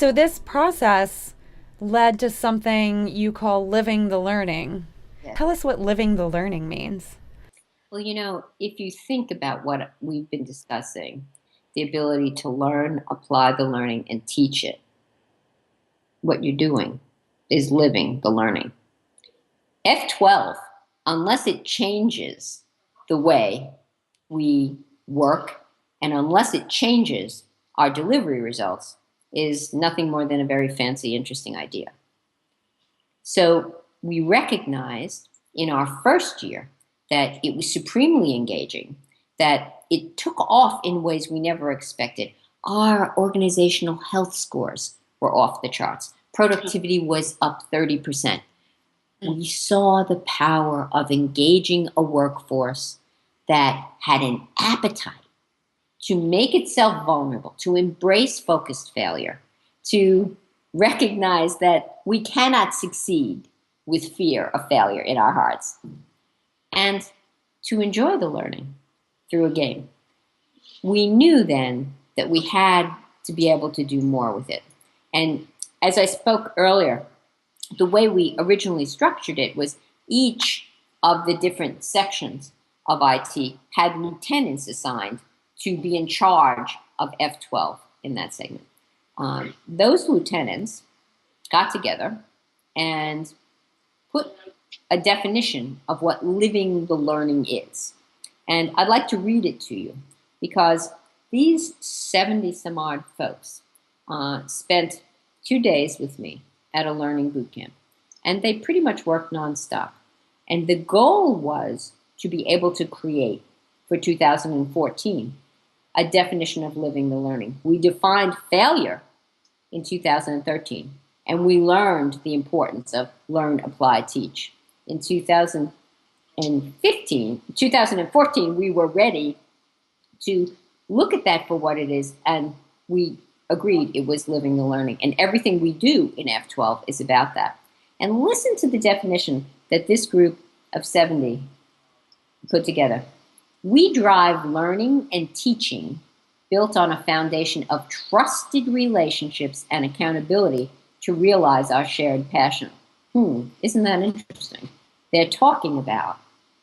So this process led to something you call living the learning. Yes. Tell us what living the learning means. Well, if you think about what we've been discussing, the ability to learn, apply the learning, and teach it, what you're doing is living the learning. F12, unless it changes the way we work and unless it changes our delivery results, is nothing more than a very fancy, interesting idea. So we recognized in our first year that it was supremely engaging, that it took off in ways we never expected. Our organizational health scores were off the charts. Productivity was up 30%. We saw the power of engaging a workforce that had an appetite to make itself vulnerable, to embrace focused failure, to recognize that we cannot succeed with fear of failure in our hearts, and to enjoy the learning through a game. We knew then that we had to be able to do more with it. And as I spoke earlier, the way we originally structured it was each of the different sections of IT had lieutenants assigned to be in charge of F12 in that segment. Those lieutenants got together and put a definition of what living the learning is. And I'd like to read it to you because these 70 some odd folks spent 2 days with me at a learning boot camp. And they pretty much worked nonstop. And the goal was to be able to create for 2014 a definition of living the learning. We defined failure in 2013, and we learned the importance of learn, apply, teach. In 2014, we were ready to look at that for what it is, and we agreed it was living the learning. And everything we do in F12 is about that. And listen to the definition that this group of 70 put together. We drive learning and teaching built on a foundation of trusted relationships and accountability to realize our shared passion. Isn't that interesting? They're talking about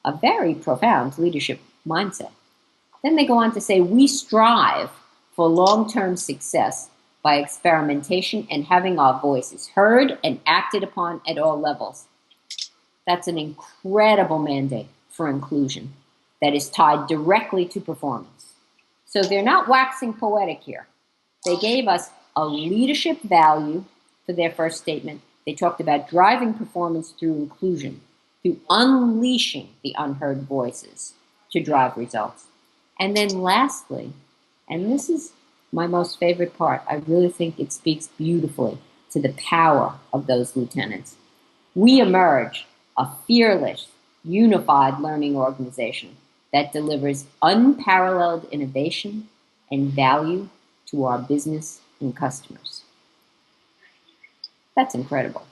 a very profound leadership mindset. Then they go on to say, we strive for long-term success by experimentation and having our voices heard and acted upon at all levels. That's an incredible mandate for inclusion that is tied directly to performance. So they're not waxing poetic here. They gave us a leadership value for their first statement. They talked about driving performance through inclusion, through unleashing the unheard voices to drive results. And then lastly, and this is my most favorite part, I really think it speaks beautifully to the power of those lieutenants. We emerge a fearless, unified learning organization that delivers unparalleled innovation and value to our business and customers. That's incredible.